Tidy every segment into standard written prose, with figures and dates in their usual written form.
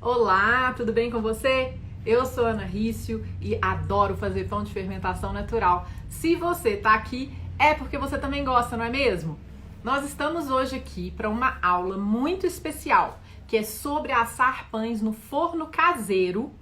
Olá, tudo bem com você? Eu sou Ana Rício e adoro fazer pão de fermentação natural. Se você tá aqui, é porque você também gosta, não é mesmo? Nós estamos hoje aqui para uma aula muito especial, que é sobre assar pães no forno caseiro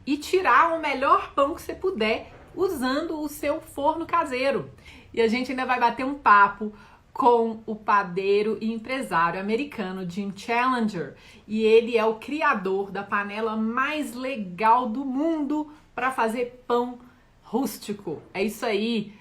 e tirar o melhor pão que você puder usando o seu forno caseiro. E a gente ainda vai bater um papo com o padeiro e empresário americano Jim Challenger, e ele é o criador da panela mais legal do mundo para fazer pão rústico. É isso aí.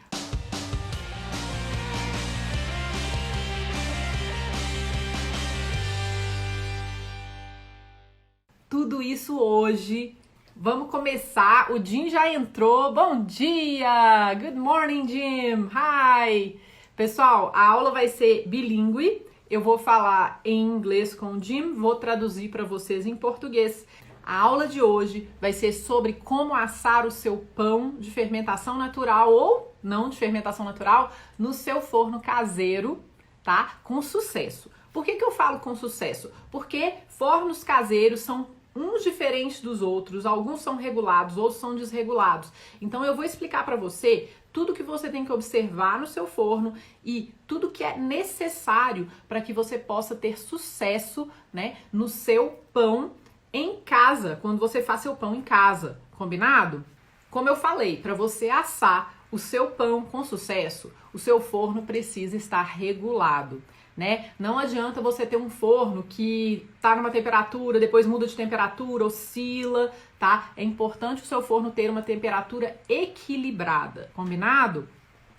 Tudo isso hoje. Vamos começar. O Jim já entrou. Bom dia! Good morning, Jim! Hi! Pessoal, a aula vai ser bilíngue. Eu vou falar em inglês com o Jim, vou traduzir para vocês em português. A aula de hoje vai ser sobre como assar o seu pão de fermentação natural ou não de fermentação natural no seu forno caseiro, tá? Com sucesso. Por que eu falo com sucesso? Porque fornos caseiros são uns diferentes dos outros, alguns são regulados, outros são desregulados. Então eu vou explicar para você tudo que você tem que observar no seu forno e tudo que é necessário para que você possa ter sucesso, né, no seu pão em casa, quando você faz seu pão em casa, combinado? Como eu falei, para você assar o seu pão com sucesso, o seu forno precisa estar regulado, né? Não adianta você ter um forno que tá numa temperatura, depois muda de temperatura, oscila, tá? É importante o seu forno ter uma temperatura equilibrada, combinado?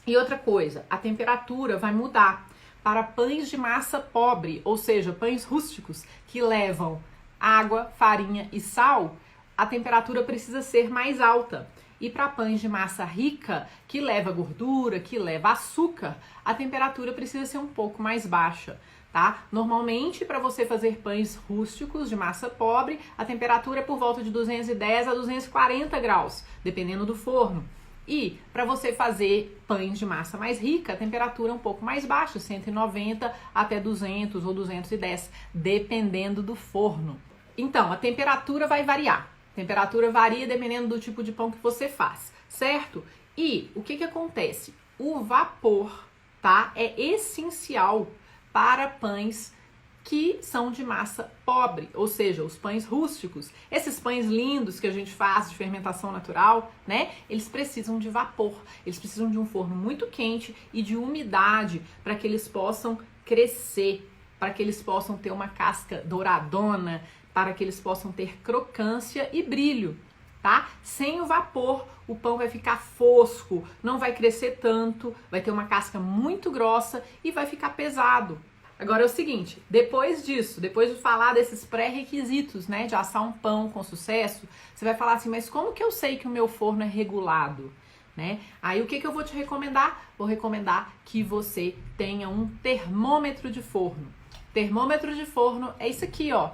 E outra coisa, a temperatura vai mudar para pães de massa pobre, ou seja, pães rústicos que levam água, farinha e sal, a temperatura precisa ser mais alta. E para pães de massa rica, que leva gordura, que leva açúcar, a temperatura precisa ser um pouco mais baixa, tá? Normalmente, para você fazer pães rústicos de massa pobre, a temperatura é por volta de 210 a 240 graus, dependendo do forno. E para você fazer pães de massa mais rica, a temperatura é um pouco mais baixa, 190 até 200 ou 210, dependendo do forno. Então, a temperatura vai variar. A temperatura varia dependendo do tipo de pão que você faz, certo? E o que acontece? O vapor, tá? É essencial para pães que são de massa pobre, ou seja, os pães rústicos. Esses pães lindos que a gente faz de fermentação natural, né? Eles precisam de vapor, eles precisam de um forno muito quente e de umidade para que eles possam crescer, para que eles possam ter uma casca douradona, para que eles possam ter crocância e brilho, tá? Sem o vapor, o pão vai ficar fosco, não vai crescer tanto, vai ter uma casca muito grossa e vai ficar pesado. Agora é o seguinte, depois disso, depois de falar desses pré-requisitos, né, de assar um pão com sucesso, você vai falar assim, mas como que eu sei que o meu forno é regulado? Né? Aí o que eu vou te recomendar? Vou recomendar que você tenha um termômetro de forno. Termômetro de forno é isso aqui, ó.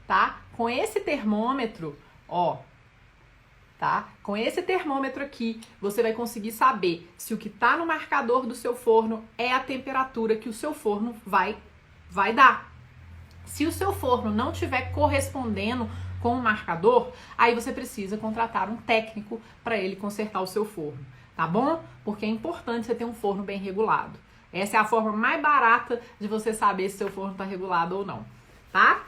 Tá? Com esse termômetro, ó, tá? Com esse termômetro aqui, você vai conseguir saber se o que tá no marcador do seu forno é a temperatura que o seu forno vai dar. Se o seu forno não estiver correspondendo com o marcador, aí você precisa contratar um técnico para ele consertar o seu forno, tá bom? Porque é importante você ter um forno bem regulado. Essa é a forma mais barata de você saber se seu forno está regulado ou não, tá?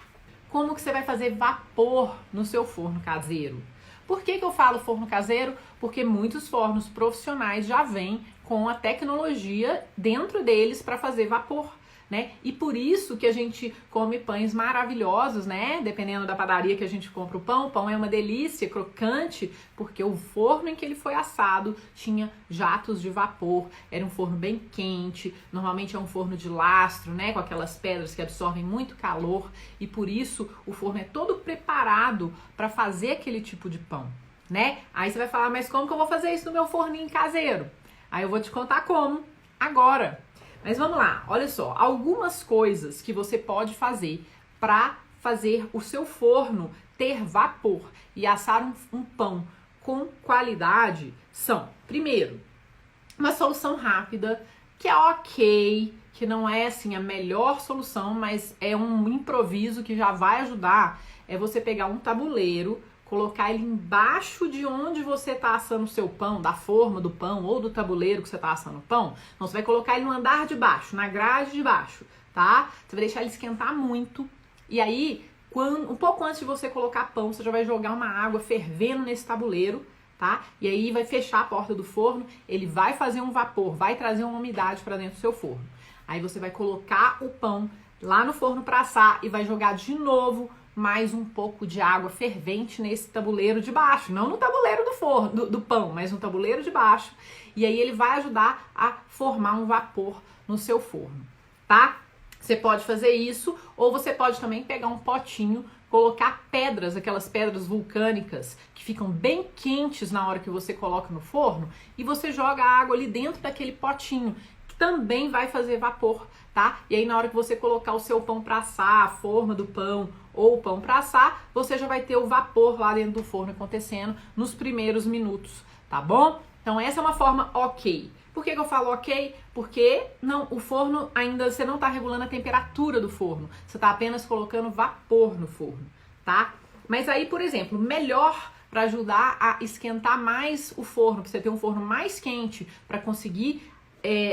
Como que você vai fazer vapor no seu forno caseiro? Por que eu falo forno caseiro? Porque muitos fornos profissionais já vêm com a tecnologia dentro deles para fazer vapor, né? E por isso que a gente come pães maravilhosos, né? Dependendo da padaria que a gente compra o pão é uma delícia, crocante, porque o forno em que ele foi assado tinha jatos de vapor, era um forno bem quente, normalmente é um forno de lastro, né? Com aquelas pedras que absorvem muito calor, e por isso o forno é todo preparado para fazer aquele tipo de pão, né? Aí você vai falar, mas como que eu vou fazer isso no meu forninho caseiro? Aí eu vou te contar como, agora. Mas vamos lá, olha só, algumas coisas que você pode fazer para fazer o seu forno ter vapor e assar um pão com qualidade são, primeiro, uma solução rápida, que é ok, que não é assim a melhor solução, mas é um improviso que já vai ajudar, é você pegar um tabuleiro, colocar ele embaixo de onde você está assando o seu pão, da forma do pão ou do tabuleiro que você está assando o pão. Então, você vai colocar ele no andar de baixo, na grade de baixo, tá? Você vai deixar ele esquentar muito. E aí, um pouco antes de você colocar pão, você já vai jogar uma água fervendo nesse tabuleiro, tá? E aí vai fechar a porta do forno, ele vai fazer um vapor, vai trazer uma umidade para dentro do seu forno. Aí você vai colocar o pão lá no forno para assar e vai jogar de novo mais um pouco de água fervente nesse tabuleiro de baixo, não no tabuleiro do forno, do pão, mas no tabuleiro de baixo. E aí ele vai ajudar a formar um vapor no seu forno, tá? Você pode fazer isso, ou você pode também pegar um potinho, colocar pedras, aquelas pedras vulcânicas que ficam bem quentes na hora que você coloca no forno, e você joga a água ali dentro daquele potinho, que também vai fazer vapor, tá? E aí na hora que você colocar o seu pão para assar, a forma do pão ou o pão para assar, você já vai ter o vapor lá dentro do forno acontecendo nos primeiros minutos, tá bom? Então essa é uma forma ok. Por que eu falo ok? Porque o forno ainda, você não está regulando a temperatura do forno, você está apenas colocando vapor no forno, tá? Mas aí, por exemplo, melhor para ajudar a esquentar mais o forno, para você ter um forno mais quente, para conseguir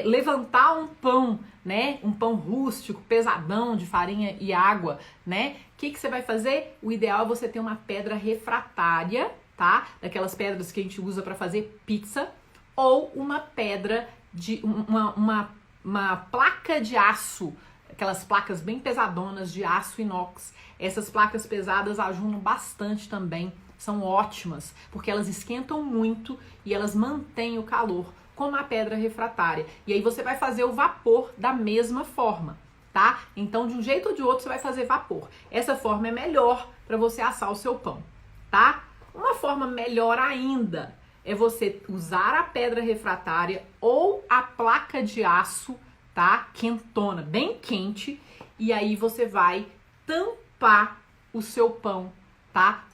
levantar um pão, né? Um pão rústico, pesadão, de farinha e água, né? O que você vai fazer? O ideal é você ter uma pedra refratária, tá? Daquelas pedras que a gente usa para fazer pizza, ou uma pedra de uma placa de aço, aquelas placas bem pesadonas de aço inox. Essas placas pesadas ajudam bastante também, são ótimas, porque elas esquentam muito e elas mantêm o calor, como a pedra refratária. E aí você vai fazer o vapor da mesma forma, tá? Então, de um jeito ou de outro, você vai fazer vapor. Essa forma é melhor para você assar o seu pão, tá? Uma forma melhor ainda é você usar a pedra refratária ou a placa de aço, tá? Quentona, bem quente. E aí você vai tampar o seu pão, tá?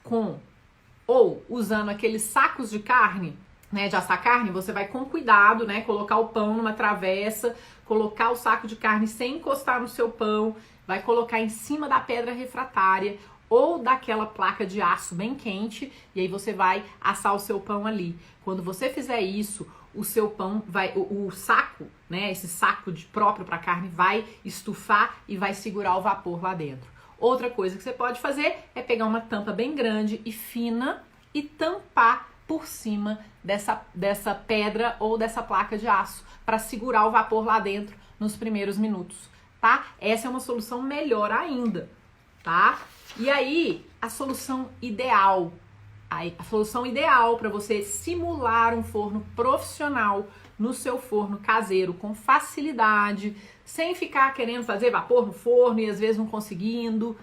Ou usando aqueles sacos de carne, né, de assar carne, você vai com cuidado, né, colocar o pão numa travessa, colocar o saco de carne sem encostar no seu pão, vai colocar em cima da pedra refratária ou daquela placa de aço bem quente, e aí você vai assar o seu pão ali. Quando você fizer isso, o seu pão vai, o saco, né, esse saco próprio para carne vai estufar e vai segurar o vapor lá dentro. Outra coisa que você pode fazer é pegar uma tampa bem grande e fina e tampar por cima dessa pedra ou dessa placa de aço para segurar o vapor lá dentro nos primeiros minutos, tá? Essa é uma solução melhor ainda, tá? E aí, a solução ideal para você simular um forno profissional no seu forno caseiro com facilidade, sem ficar querendo fazer vapor no forno e às vezes não conseguindo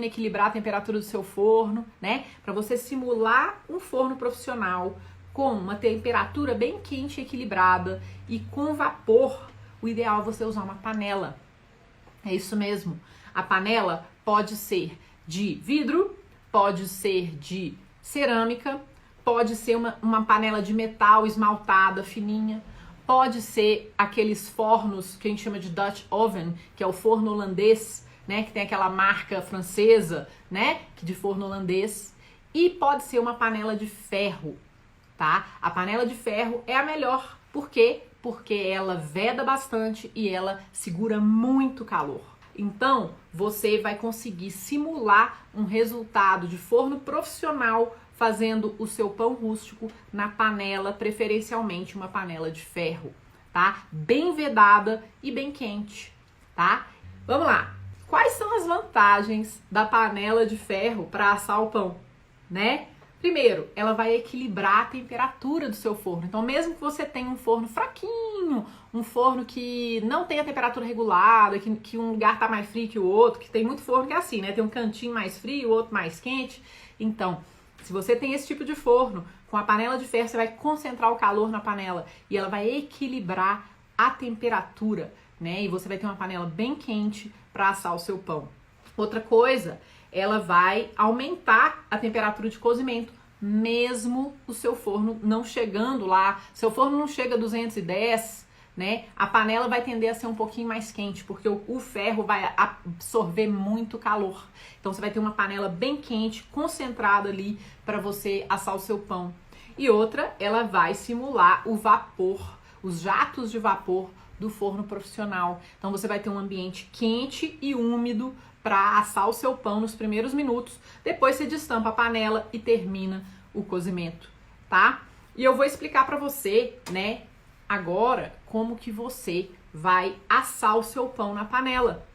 equilibrar a temperatura do seu forno, né? Para você simular um forno profissional com uma temperatura bem quente e equilibrada e com vapor, o ideal é você usar uma panela. É isso mesmo. A panela pode ser de vidro, pode ser de cerâmica, pode ser uma panela de metal esmaltada, fininha, pode ser aqueles fornos que a gente chama de Dutch oven, que é o forno holandês, né, que tem aquela marca francesa, né, de forno holandês, e pode ser uma panela de ferro, tá? A panela de ferro é a melhor, por quê? Porque ela veda bastante e ela segura muito calor. Então, você vai conseguir simular um resultado de forno profissional fazendo o seu pão rústico na panela, preferencialmente uma panela de ferro, tá? Bem vedada e bem quente, tá? Vamos lá. Quais são as vantagens da panela de ferro para assar o pão, né? Primeiro, ela vai equilibrar a temperatura do seu forno. Então, mesmo que você tenha um forno fraquinho, um forno que não tem a temperatura regulada, que um lugar tá mais frio que o outro, que tem muito forno que é assim, né? Tem um cantinho mais frio, o outro mais quente. Então, se você tem esse tipo de forno, com a panela de ferro, você vai concentrar o calor na panela e ela vai equilibrar a temperatura, né? E você vai ter uma panela bem quente para assar o seu pão. Outra coisa, ela vai aumentar a temperatura de cozimento, mesmo o seu forno não chegando lá. Seu forno não chega a 210, né? A panela vai tender a ser um pouquinho mais quente, porque o ferro vai absorver muito calor. Então você vai ter uma panela bem quente, concentrada ali para você assar o seu pão. E outra, ela vai simular o vapor, os jatos de vapor do forno profissional. Então você vai ter um ambiente quente e úmido para assar o seu pão nos primeiros minutos. Depois você destampa a panela e termina o cozimento, tá? E eu vou explicar para você, né, agora como que você vai assar o seu pão na panela,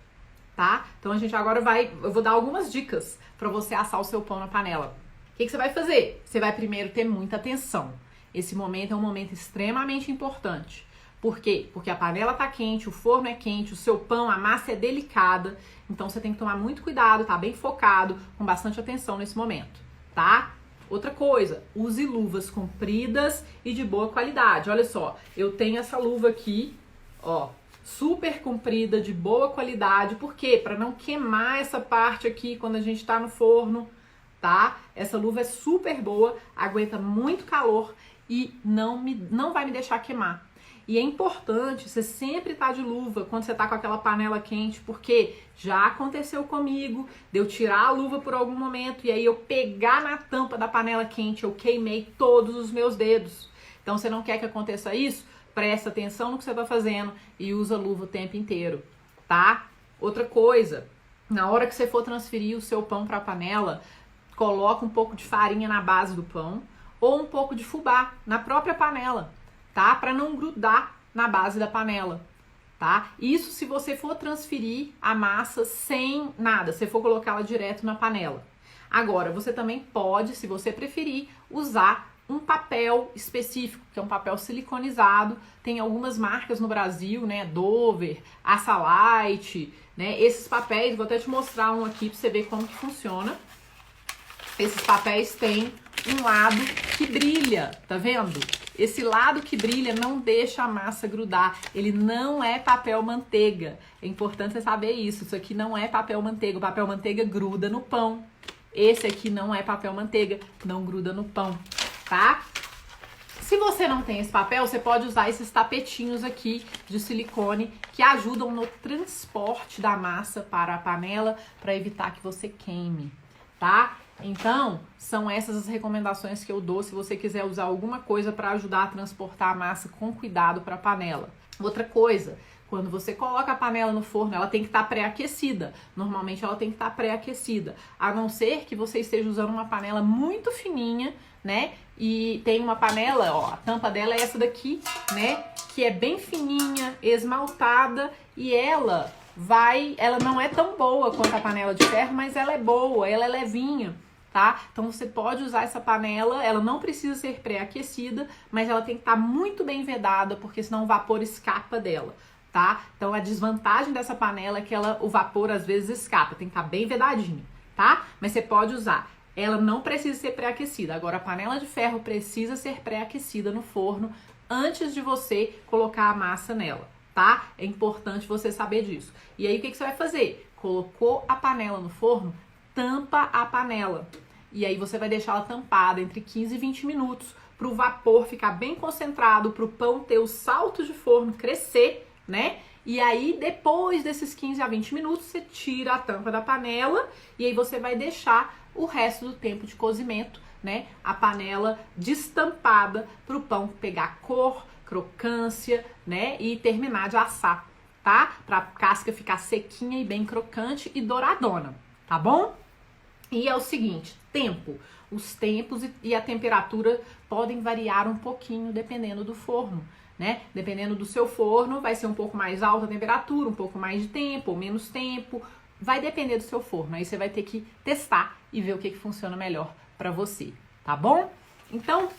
tá? Então a gente agora eu vou dar algumas dicas para você assar o seu pão na panela. O que você vai fazer? Você vai primeiro ter muita atenção. Esse momento é um momento extremamente importante. Por quê? Porque a panela tá quente, o forno é quente, o seu pão, a massa é delicada. Então você tem que tomar muito cuidado, tá bem focado, com bastante atenção nesse momento, tá? Outra coisa, use luvas compridas e de boa qualidade. Olha só, eu tenho essa luva aqui, ó, super comprida, de boa qualidade. Por quê? Para não queimar essa parte aqui quando a gente tá no forno, tá? Essa luva é super boa, aguenta muito calor e não vai me deixar queimar. E é importante você sempre estar de luva quando você tá com aquela panela quente, porque já aconteceu comigo de eu tirar a luva por algum momento e aí eu pegar na tampa da panela quente, eu queimei todos os meus dedos. Então você não quer que aconteça isso? Presta atenção no que você tá fazendo e usa luva o tempo inteiro, tá? Outra coisa, na hora que você for transferir o seu pão para a panela, coloca um pouco de farinha na base do pão ou um pouco de fubá na própria panela, tá? Para não grudar na base da panela, tá? Isso se você for transferir a massa sem nada, se for colocá-la direto na panela. Agora, você também pode, se você preferir, usar um papel específico, que é um papel siliconizado. Tem algumas marcas no Brasil, né? Dover, Asalite, né? Esses papéis, vou até te mostrar um aqui para você ver como que funciona. Esses papéis têm um lado que brilha, tá vendo? Esse lado que brilha não deixa a massa grudar. Ele não é papel manteiga. É importante você saber isso. Isso aqui não é papel manteiga. O papel manteiga gruda no pão. Esse aqui não é papel manteiga, não gruda no pão, tá? Se você não tem esse papel, você pode usar esses tapetinhos aqui de silicone que ajudam no transporte da massa para a panela para evitar que você queime, tá? Então, são essas as recomendações que eu dou se você quiser usar alguma coisa para ajudar a transportar a massa com cuidado para a panela. Outra coisa, quando você coloca a panela no forno, ela tem que estar pré-aquecida. Normalmente ela tem que estar pré-aquecida, a não ser que você esteja usando uma panela muito fininha, né? E tem uma panela, ó, a tampa dela é essa daqui, né? Que é bem fininha, esmaltada e ela não é tão boa quanto a panela de ferro, mas ela é boa, ela é levinha, tá? Então você pode usar essa panela, ela não precisa ser pré-aquecida, mas ela tem que estar muito bem vedada, porque senão o vapor escapa dela, tá? Então a desvantagem dessa panela é que o vapor às vezes escapa, tem que estar bem vedadinha, tá? Mas você pode usar. Ela não precisa ser pré-aquecida. Agora a panela de ferro precisa ser pré-aquecida no forno antes de você colocar a massa nela, tá? É importante você saber disso. E aí o que você vai fazer? Colocou a panela no forno, tampa a panela. E aí você vai deixar ela tampada entre 15 e 20 minutos para o vapor ficar bem concentrado, para o pão ter o salto de forno crescer, né? E aí depois desses 15 a 20 minutos você tira a tampa da panela e aí você vai deixar o resto do tempo de cozimento, né? A panela destampada para o pão pegar cor, crocância, né? E terminar de assar, tá? Para a casca ficar sequinha e bem crocante e douradona, tá bom? E é o seguinte, tempo. Os tempos e a temperatura podem variar um pouquinho dependendo do forno, né? Dependendo do seu forno, vai ser um pouco mais alta a temperatura, um pouco mais de tempo ou menos tempo. Vai depender do seu forno. Aí você vai ter que testar e ver o que funciona melhor para você, tá bom? Então,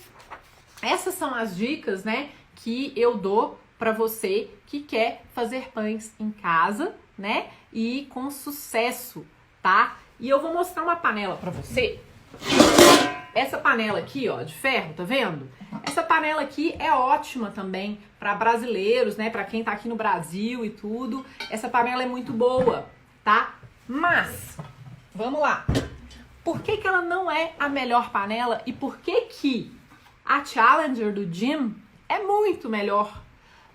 essas são as dicas, né, que eu dou para você que quer fazer pães em casa, né? E com sucesso, tá? E eu vou mostrar uma panela para você. Essa panela aqui, ó, de ferro, tá vendo? Essa panela aqui é ótima também para brasileiros, né? Para quem tá aqui no Brasil e tudo. Essa panela é muito boa, tá? Mas, vamos lá. Por que ela não é a melhor panela e por que a Challenger do Jim é muito melhor?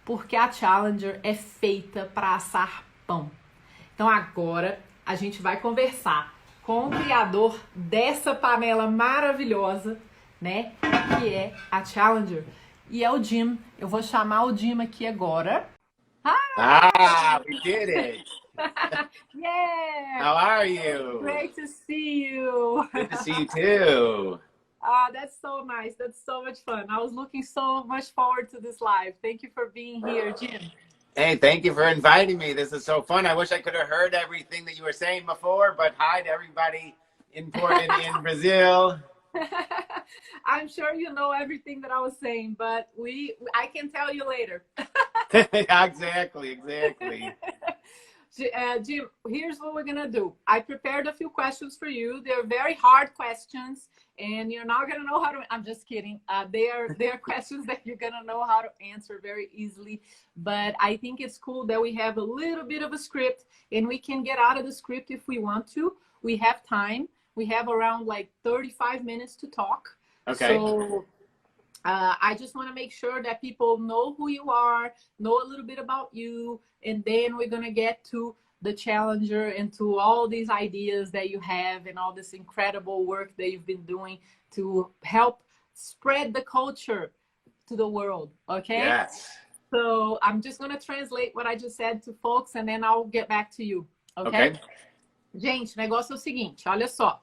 porque a Challenger é feita para assar pão. Então agora a gente vai conversar com o criador dessa panela maravilhosa, né? Que é a Challenger. E é o Jim. Eu vou chamar o Jim aqui agora. Ah, we did it. Yeah! How are you? Great to see you. Good to see you too. Ah, that's so nice. That's so much fun. I was looking so much forward to this live. Thank you for being here, Jim. Hey, thank you for inviting me. This is so fun. I wish I could have heard everything that you were saying before, but hi to everybody important in Brazil. I'm sure you know everything that I was saying, but I can tell you later. Exactly. Jim, here's what we're gonna do. I prepared a few questions for you. They're very hard questions, and you're not gonna know how to. I'm just kidding. They are questions that you're gonna know how to answer very easily. But I think it's cool that we have a little bit of a script, and we can get out of the script if we want to. We have time. We have around like 35 minutes to talk. Okay. So I just want to make sure that people know who you are, know a little bit about you, and then we're going to get to the Challenger and to all these ideas that you have and all this incredible work that you've been doing to help spread the culture to the world, okay? Yes. So I'm just going to translate what I just said to folks and then I'll get back to you, okay? Gente, o negócio é o seguinte, olha só.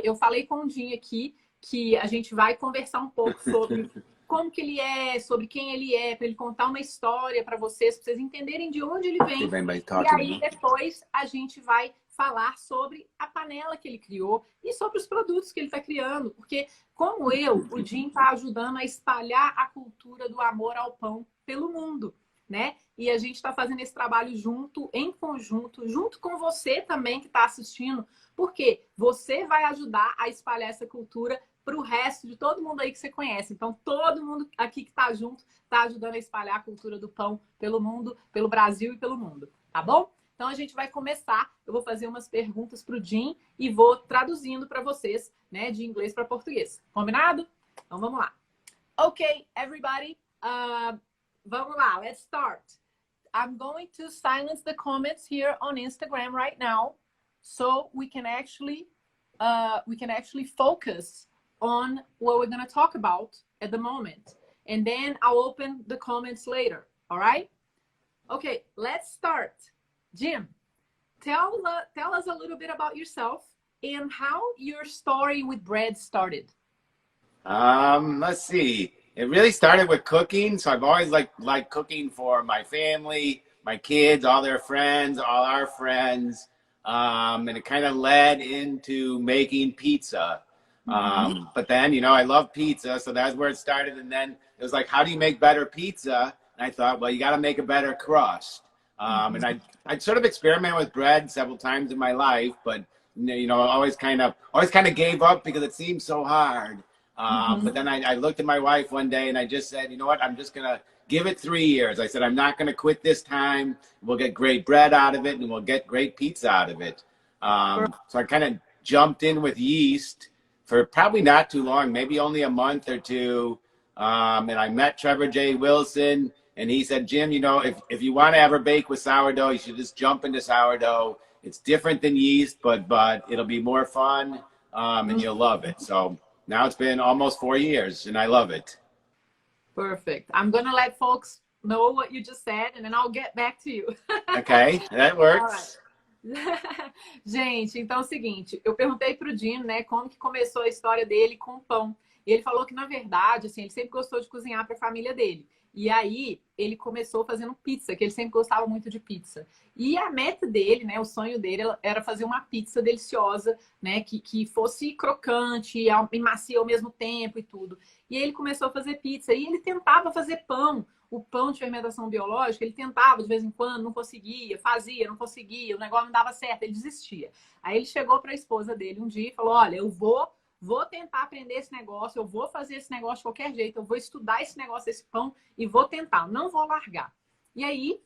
Eu falei com o Jim aqui que a gente vai conversar um pouco sobre como que ele é, sobre quem ele é, para ele contar uma história para vocês entenderem de onde ele vem. E aí depois a gente vai falar sobre a panela que ele criou e sobre os produtos que ele está criando, porque como o Jim está ajudando a espalhar a cultura do amor ao pão pelo mundo, né? E a gente está fazendo esse trabalho junto, em conjunto, junto com você também que está assistindo, porque você vai ajudar a espalhar essa cultura para o resto de todo mundo aí que você conhece. Então, todo mundo aqui que está junto está ajudando a espalhar a cultura do pão pelo mundo, pelo Brasil e pelo mundo, tá bom? Então, a gente vai começar. Eu vou fazer umas perguntas para o Jim e vou traduzindo para vocês, né, de inglês para português. Combinado? Então, vamos lá. Ok, everybody. Vamos lá, let's start. I'm going to silence the comments here on Instagram right now, so we can actually focus on what we're going to talk about at the moment, and then I'll open the comments later. All right? Okay, let's start. Jim, tell us a little bit about yourself and how your story with bread started. Let's see. It really started with cooking. So I've always liked cooking for my family, my kids, all their friends, all our friends. And it kind of led into making pizza. But then, you know, I love pizza. So that's where it started. And then it was like, how do you make better pizza? And I thought, well, you got to make a better crust. And I'd sort of experimented with bread several times in my life, but, you know, always kind of gave up because it seemed so hard. But then I looked at my wife one day and I just said, you know what, I'm just going to give it 3 years. I said, I'm not going to quit this time. We'll get great bread out of it and we'll get great pizza out of it. So I kind of jumped in with yeast for probably not too long, maybe only a month or two. And I met Trevor J. Wilson and he said, Jim, you know, if you want to ever bake with sourdough, you should just jump into sourdough. It's different than yeast, but it'll be more fun and you'll love it. So now it's been almost 4 years and I love it. Perfect. I'm going to let folks know what you just said and then I'll get back to you. Okay, that works. Gente, então é o seguinte, eu perguntei pro Jim, né, como que começou a história dele com o pão. E ele falou que, na verdade, assim, ele sempre gostou de cozinhar para a família dele. E aí, ele começou fazendo pizza, que ele sempre gostava muito de pizza. E a meta dele, né, o sonho dele era fazer uma pizza deliciosa, né, que fosse crocante e macia ao mesmo tempo e tudo. E aí ele começou a fazer pizza e ele tentava fazer pão. O pão de fermentação biológica, ele tentava de vez em quando, não conseguia, fazia, não conseguia, o negócio não dava certo, ele desistia. Aí ele chegou para a esposa dele um dia e falou, olha, eu vou tentar aprender esse negócio, eu vou fazer esse negócio de qualquer jeito, eu vou estudar esse negócio, esse pão, e vou tentar, não vou largar. E aí,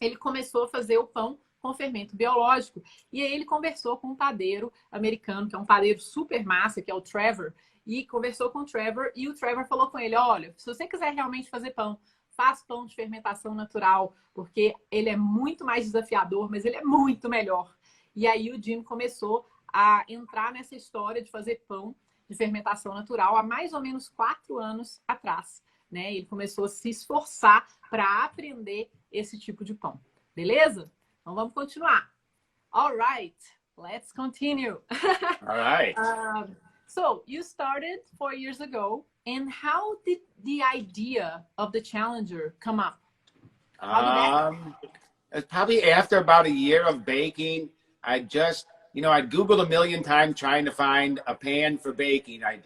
ele começou a fazer o pão com fermento biológico, e aí ele conversou com um padeiro americano, que é um padeiro super massa, que é o Trevor, e conversou com o Trevor, e o Trevor falou com ele, olha, se você quiser realmente fazer pão, faz pão de fermentação natural, porque ele é muito mais desafiador, mas ele é muito melhor. E aí o Jim começou a entrar nessa história de fazer pão de fermentação natural há mais ou menos 4 anos atrás, né? Ele começou a se esforçar para aprender esse tipo de pão. Beleza? Então vamos continuar. All right, let's continue. All right. So you started 4 years ago, and how did the idea of the Challenger come up? It's probably after about a year of baking. I just, I'd Googled a million times trying to find a pan for baking. I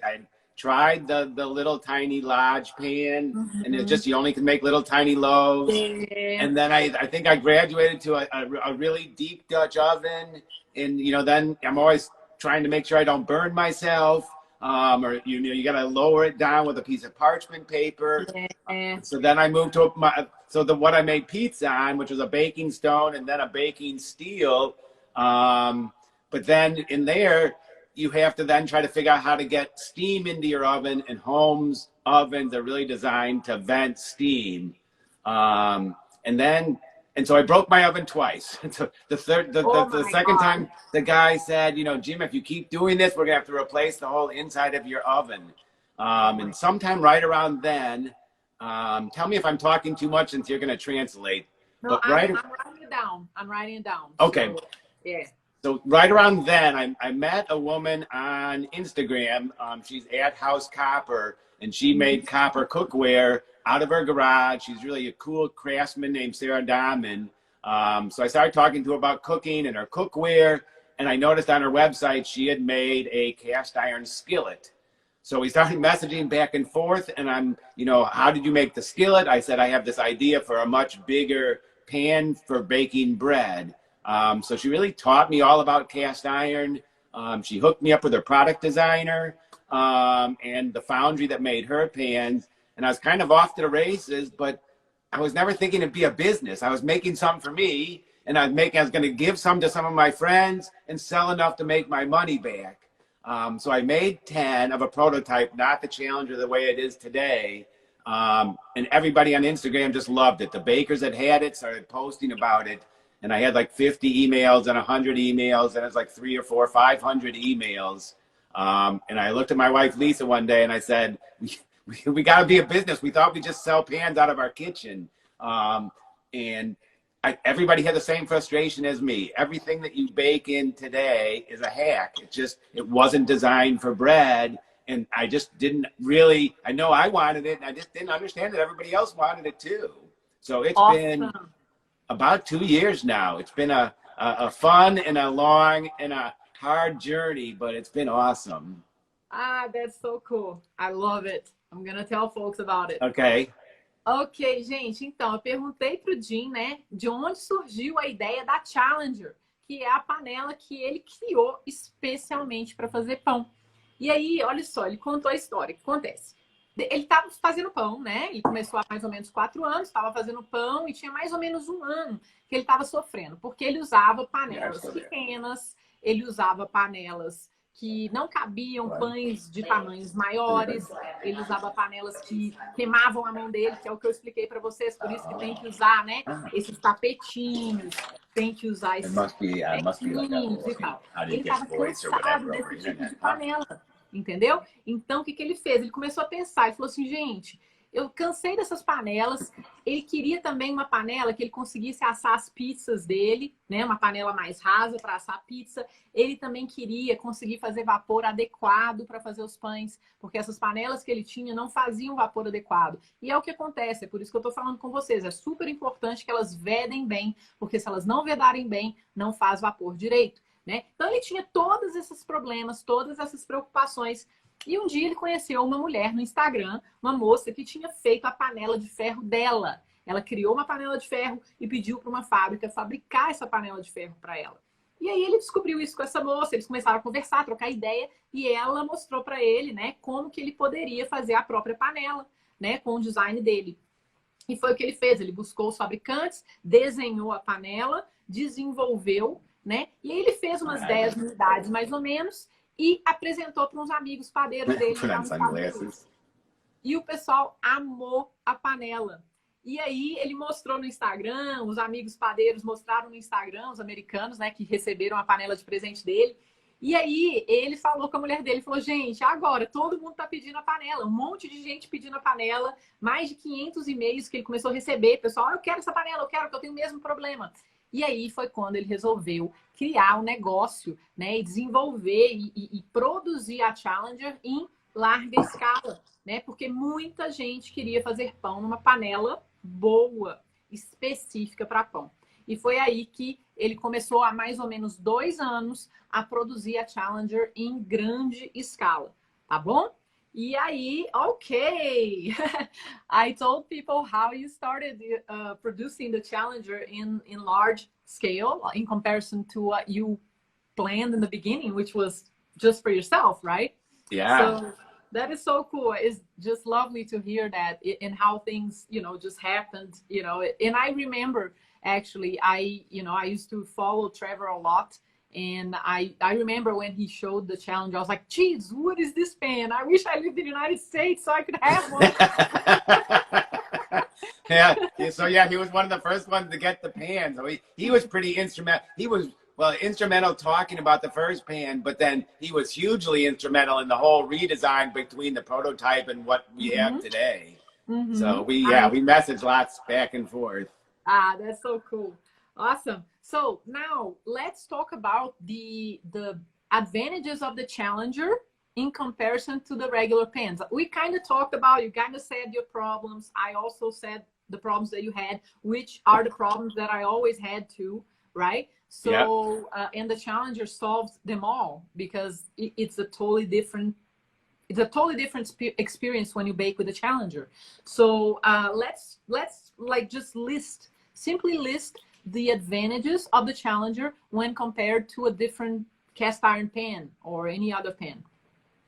tried the little tiny Lodge pan, and it's just, you only can make little tiny loaves. Yeah. And then I think I graduated to a really deep Dutch oven. And, then I'm always trying to make sure I don't burn myself. Or, you got to lower it down with a piece of parchment paper. Yeah. So then I moved to what I made pizza on, which was a baking stone and then a baking steel. But then in there, you have to then try to figure out how to get steam into your oven, and Home's ovens are really designed to vent steam. And so I broke my oven twice. So the second time, the guy said, Jim, if you keep doing this, we're gonna have to replace the whole inside of your oven. And sometime right around then, tell me if I'm talking too much since you're gonna translate. No, I'm writing it down. I'm writing it down. Okay. So, yeah. So right around then, I met a woman on Instagram. She's at House Copper, and she made copper cookware out of her garage. She's really a cool craftsman named Sarah Dahman. So I started talking to her about cooking and her cookware, and I noticed on her website she had made a cast iron skillet. So we started messaging back and forth, and how did you make the skillet? I said, I have this idea for a much bigger pan for baking bread. So she really taught me all about cast iron. She hooked me up with her product designer and the foundry that made her pans. And I was kind of off to the races, but I was never thinking it'd be a business. I was making some for me, and I was going to give some to some of my friends and sell enough to make my money back. So I made 10 of a prototype, not the Challenger the way it is today. And everybody on Instagram just loved it. The bakers that had it started posting about it. And I had like 50 emails and 100 emails, and it was like 300 or 400 or 500 emails. And I looked at my wife, Lisa, one day, and I said, we got to be a business. We thought we just sell pans out of our kitchen. And everybody had the same frustration as me. Everything that you bake in today is a hack. It wasn't designed for bread. And I just didn't really, I know I wanted it, and I just didn't understand that everybody else wanted it too. So it's been about 2 years now. It's been a fun and a long and a hard journey, but it's been awesome. That's so cool. I love it. I'm gonna tell folks about it. Okay. Ok, gente, então eu perguntei pro Jim, né, de onde surgiu a ideia da Challenger, que é a panela que ele criou especialmente para fazer pão. E aí, olha só, ele contou a história. O que acontece? Ele estava fazendo pão, né? Ele começou há mais ou menos 4 anos, estava fazendo pão e tinha mais ou menos 1 ano que ele estava sofrendo, porque ele usava panelas pequenas, ele usava panelas que não cabiam pães de tamanhos maiores, ele usava panelas que queimavam a mão dele, que é o que eu expliquei para vocês, por isso que tem que usar, né, esses tapetinhos, tem que usar esses tapetinhos e tal. Ele estava cansado desse tipo de panela, entendeu? Então, o que ele fez? Ele começou a pensar, ele falou assim, gente, eu cansei dessas panelas. Ele queria também uma panela que ele conseguisse assar as pizzas dele, né? Uma panela mais rasa para assar pizza. Ele também queria conseguir fazer vapor adequado para fazer os pães, porque essas panelas que ele tinha não faziam vapor adequado. E é o que acontece, é por isso que eu estou falando com vocês. É super importante que elas vedem bem, porque se elas não vedarem bem, não faz vapor direito, né? Então ele tinha todos esses problemas, todas essas preocupações. E um dia ele conheceu uma mulher no Instagram, uma moça que tinha feito a panela de ferro dela. Ela criou uma panela de ferro e pediu para uma fábrica fabricar essa panela de ferro para ela. E aí ele descobriu isso com essa moça, eles começaram a conversar, a trocar ideia, e ela mostrou para ele, né, como que ele poderia fazer a própria panela, né, com o design dele. E foi o que ele fez, ele buscou os fabricantes, desenhou a panela, desenvolveu, né, e aí ele fez umas 10 unidades mais ou menos, e apresentou para uns amigos padeiros dele. E o pessoal amou a panela. E aí ele mostrou no Instagram, os amigos padeiros mostraram no Instagram, os americanos, né, que receberam a panela de presente dele. E aí ele falou com a mulher dele, falou, gente, agora todo mundo tá pedindo a panela, um monte de gente pedindo a panela, mais de 500 e-mails que ele começou a receber, pessoal, eu quero essa panela, eu quero, que eu tenho o mesmo problema. E aí foi quando ele resolveu criar um negócio, né, e desenvolver e produzir a Challenger em larga escala, né, porque muita gente queria fazer pão numa panela boa, específica para pão. E foi aí que ele começou há mais ou menos 2 anos a produzir a Challenger em grande escala, tá bom? E aí, ok, I told people how you started producing the Challenger in large scale in comparison to what you planned in the beginning, which was just for yourself, right? Yeah. So that is so cool. It's just lovely to hear that and how things, just happened, And I remember actually, I used to follow Trevor a lot. And I remember when he showed the challenge, I was like, geez, what is this pan? I wish I lived in the United States so I could have one. Yeah. So yeah, he was one of the first ones to get the pan. So he was pretty instrumental. He was instrumental talking about the first pan, but then he was hugely instrumental in the whole redesign between the prototype and what we have today. So we messaged lots back and forth. Ah, that's so cool. Awesome. So now let's talk about the advantages of the Challenger in comparison to the regular pans. We kind of talked about, you kind of said your problems. I also said the problems that you had, which are the problems that I always had too, right? So, and the Challenger solves them all because it's a totally different experience when you bake with the Challenger. So let's like just simply list the advantages of the Challenger when compared to a different cast iron pan or any other pan.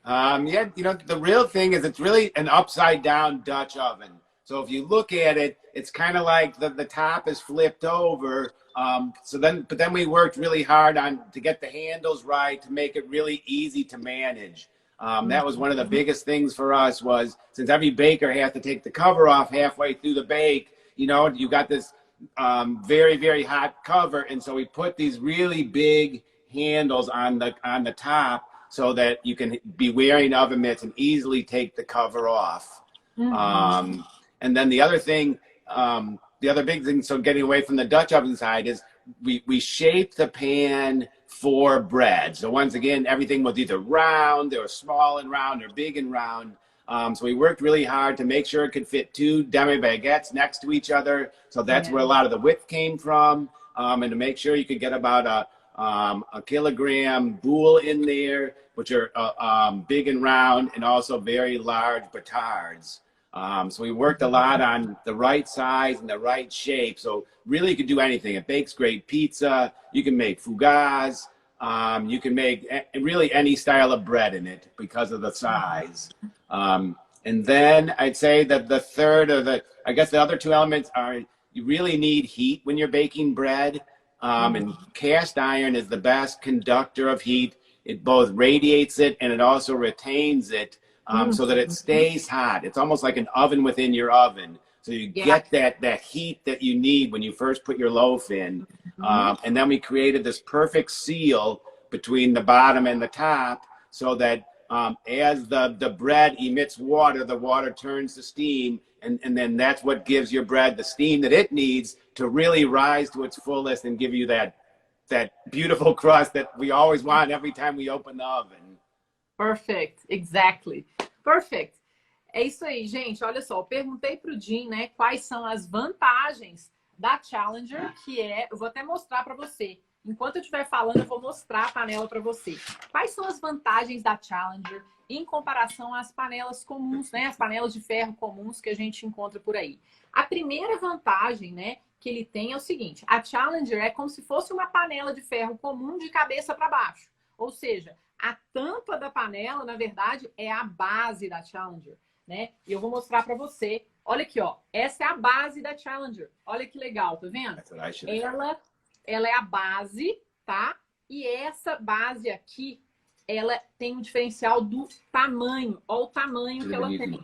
Yeah, the real thing is it's really an upside down Dutch oven. So if you look at it, it's kind of like the top is flipped over. But then we worked really hard to get the handles right, to make it really easy to manage. That was one of the biggest things for us, was since every baker has to take the cover off halfway through the bake, you got this very, very hot cover. And so we put these really big handles on the top so that you can be wearing oven mitts and easily take the cover off. And then the other thing, the other big thing, so getting away from the Dutch oven side, is we shaped the pan for bread. So once again, everything was either round, they were small and round, or big and round. So we worked really hard to make sure it could fit 2 demi-baguettes next to each other. So that's where a lot of the width came from. And to make sure you could get about a kilogram boule in there, which are big and round, and also very large batards. So we worked a lot on the right size and the right shape. So really you could do anything. It bakes great pizza. You can make fougasse. You can make really any style of bread in it because of the size. And then I'd say that the third, or the other 2 elements are, you really need heat when you're baking bread. And cast iron is the best conductor of heat. It both radiates it and it also retains it. So that it stays hot. It's almost like an oven within your oven. So you get that heat that you need when you first put your loaf in. And then we created this perfect seal between the bottom and the top, so that as the bread emits water, the water turns to steam. And then that's what gives your bread the steam that it needs to really rise to its fullest and give you that beautiful crust that we always want every time we open the oven. Perfect, exactly. Perfect. É isso aí, gente. Olha só, eu perguntei pro Jim, né, quais são as vantagens da Challenger, eu vou até mostrar para você. Enquanto eu estiver falando, eu vou mostrar a panela para você. Quais são as vantagens da Challenger em comparação às panelas comuns, né, as panelas de ferro comuns que a gente encontra por aí? A primeira vantagem, né, que ele tem é o seguinte: a Challenger é como se fosse uma panela de ferro comum de cabeça para baixo. Ou seja, a tampa da panela, na verdade, é a base da Challenger, né? E eu vou mostrar para você. Olha aqui, ó. Essa é a base da Challenger. Olha que legal, tá vendo? Ela é a base, tá? E essa base aqui, ela tem um diferencial do tamanho. Olha o tamanho que ela tem.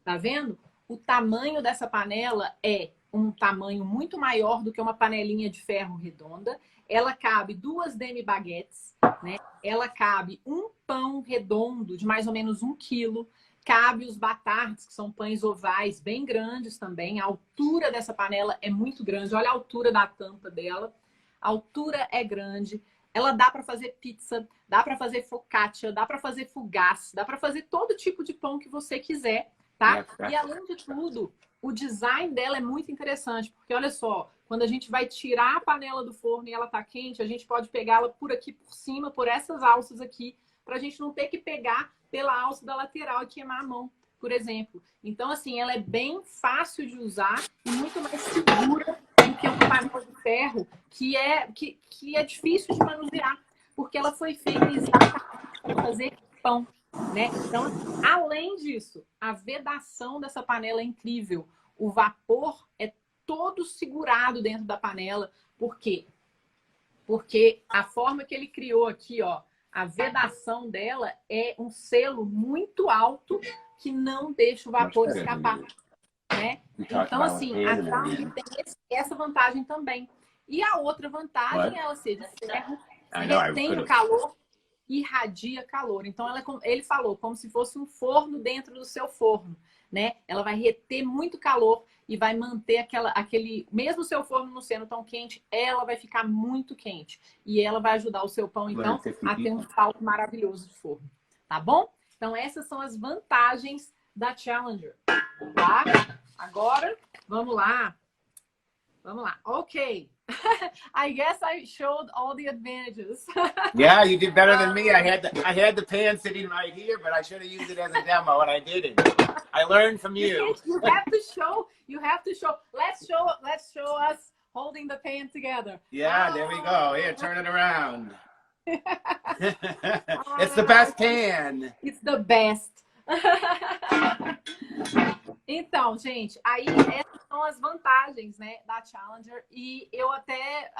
Tá vendo? o tamanho dessa panela é um tamanho muito maior do que uma panelinha de ferro redonda. Ela cabe 2 demi-baguettes, né? Ela cabe um pão redondo de mais ou menos 1 quilo. Cabe os batards, que são pães ovais bem grandes também. A altura dessa panela é muito grande. Olha a altura da tampa dela. A altura é grande. Ela dá para fazer pizza, dá para fazer focaccia, dá para fazer fougasse, dá para fazer todo tipo de pão que você quiser, tá? E além de tudo, o design dela é muito interessante, porque olha só, quando a gente vai tirar a panela do forno e ela tá quente, a gente pode pegá-la por aqui por cima, por essas alças aqui, para a gente não ter que pegar pela alça da lateral e queimar a mão, por exemplo. Então, assim, ela é bem fácil de usar e muito mais segura do que uma panela de ferro, que é difícil de manusear, porque ela foi feita exatamente para fazer pão, né? Então, além disso, a vedação dessa panela é incrível. O vapor é todo segurado dentro da panela. Por quê? Porque a forma que ele criou aqui, ó, a vedação dela é um selo muito alto que não deixa o vapor escapar, né? Então, assim, a Challenger tem essa vantagem também. E a outra vantagem é ela ser de ferro, retém o calor, irradia calor. Então, ele falou como se fosse um forno dentro do seu forno, né? Ela vai reter muito calor e vai manter aquele... Mesmo o seu forno não sendo tão quente, ela vai ficar muito quente. E ela vai ajudar o seu pão, então, a ter um salto maravilhoso de forno. Tá bom? Então, essas são as vantagens da Challenger. Tá? Agora, vamos lá. Vamos lá. Ok. I guess I showed all the advantages. Yeah, you did better than me. I had the pan sitting right here, but I should have used it as a demo, and I didn't. I learned from you. You have to show. You have to show. Let's show us holding the pan together. Yeah, there we go. Here, turn it around. It's the best pan. It's the best. Então, gente, aí essas são as vantagens, né, da Challenger. E eu até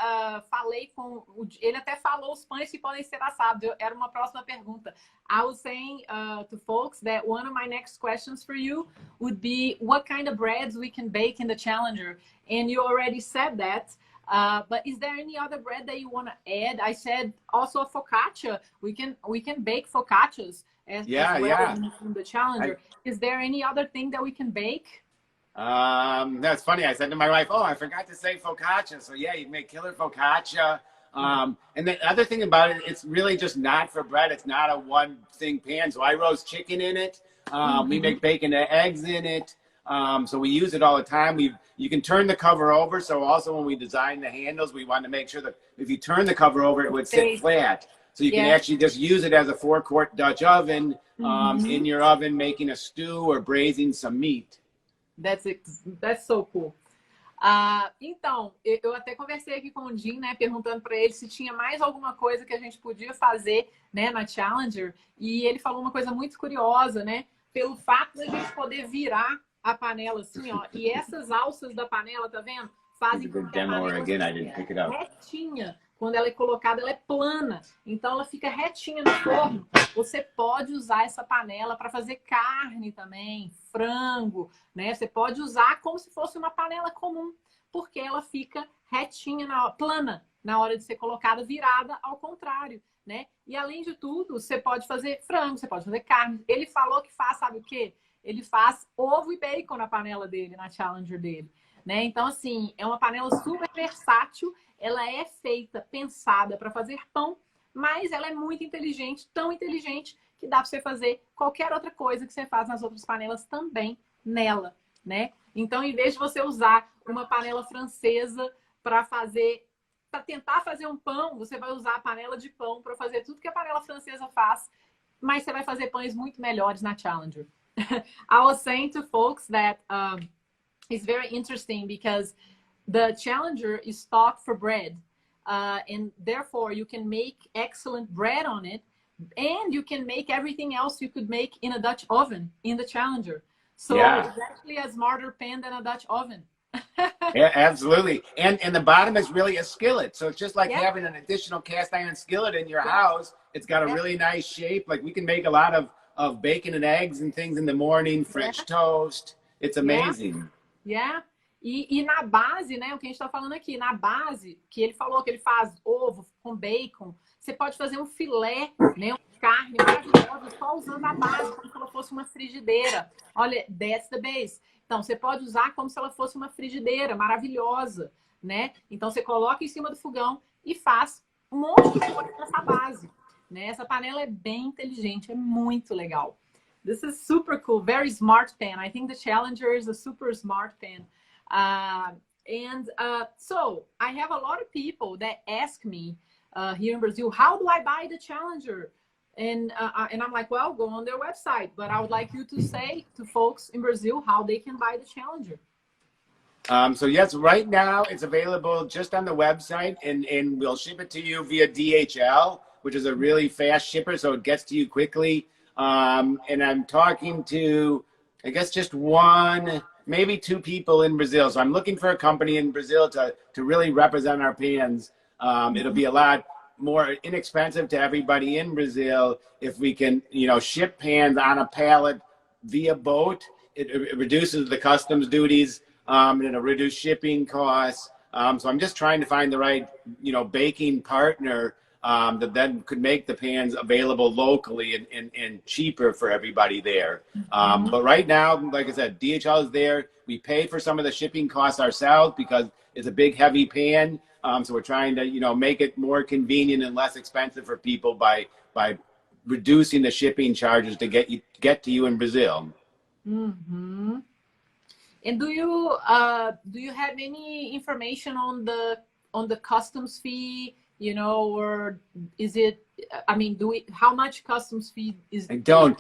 falei com... Ele até falou os pães que podem ser assados. Era uma próxima pergunta. I was saying to folks that one of my next questions for you would be what kind of breads we can bake in the Challenger. And you already said that. But is there any other bread that you want to add? I said also a focaccia. We can bake focaccias. As well in the Challenger. Is there any other thing that we can bake? That's funny. I said to my wife, oh, I forgot to say focaccia. So yeah, you can make killer focaccia. And the other thing about it, it's really just not for bread. It's not a one thing pan. So I roast chicken in it. We make bacon and eggs in it. So we use it all the time. You can turn the cover over. So also when we design the handles, we want to make sure that if you turn the cover over, it would sit flat. So you can actually just use it as a 4-quart Dutch oven in your oven, making a stew or braising some meat. That's so cool. Então, eu até conversei aqui com o Jim, né, perguntando para ele se tinha mais alguma coisa que a gente podia fazer, né, na Challenger. E ele falou uma coisa muito curiosa, né, pelo fato da gente poder virar a panela assim, ó. E essas alças da panela, tá vendo? Fazem com que a panela retinha. Quando ela é colocada, ela é plana. Então, ela fica retinha no forno. Você pode usar essa panela para fazer carne também, frango, né? Você pode usar como se fosse uma panela comum, porque ela fica retinha, plana, na hora de ser colocada, virada ao contrário, né? E, além de tudo, você pode fazer frango, você pode fazer carne. Ele falou que faz, sabe o quê? Ele faz ovo e bacon na panela dele, na Challenger dele, né? Então, assim, é uma panela super versátil. Ela é feita, pensada para fazer pão, mas ela é muito inteligente, tão inteligente que dá para você fazer qualquer outra coisa que você faz nas outras panelas também nela, né? Então, em vez de você usar uma panela francesa para tentar fazer um pão, você vai usar a panela de pão para fazer tudo que a panela francesa faz, mas você vai fazer pães muito melhores na Challenger. I was saying to folks that it's very interesting because the Challenger is stocked for bread, and therefore you can make excellent bread on it, and you can make everything else you could make in a Dutch oven in the Challenger. So it's actually a smarter pan than a Dutch oven. Yeah, absolutely. And the bottom is really a skillet. So it's just like having an additional cast iron skillet in your house. It's got a really nice shape. Like we can make a lot of bacon and eggs and things in the morning, French toast. It's Yeah. amazing. Yeah. E na base, né, o que a gente está falando aqui, na base, que ele falou que ele faz ovo com bacon, você pode fazer um filé, né, uma carne maravilhosa, só usando a base, como se ela fosse uma frigideira. Olha, that's the base. Então, você pode usar como se ela fosse uma frigideira maravilhosa, né? Então, você coloca em cima do fogão e faz um monte de coisa nessa base, né? Essa panela é bem inteligente, é muito legal. This is super cool, very smart pan. I think the Challenger is a super smart pan. So I have a lot of people that ask me here in Brazil, how do I buy the Challenger? And I'm like, well, go on their website. But I would like you to say to folks in Brazil how they can buy the Challenger. So yes, right now it's available just on the website, and we'll ship it to you via DHL, which is a really fast shipper, so it gets to you quickly. And I'm talking to, I guess, just one, maybe two people in Brazil. So I'm looking for a company in Brazil to really represent our pans. It'll be a lot more inexpensive to everybody in Brazil if we can, ship pans on a pallet via boat. It reduces the customs duties, and it'll reduce shipping costs. So I'm just trying to find the right, baking partner that then could make the pans available locally and cheaper for everybody there. But right now, like I said, DHL is there. We pay for some of the shipping costs ourselves because it's a big, heavy pan. So we're trying to, make it more convenient and less expensive for people by reducing the shipping charges to get to you in Brazil. Mm-hmm. And do you have any information on the customs fee? Or is it? I mean, how much customs fee is? I don't.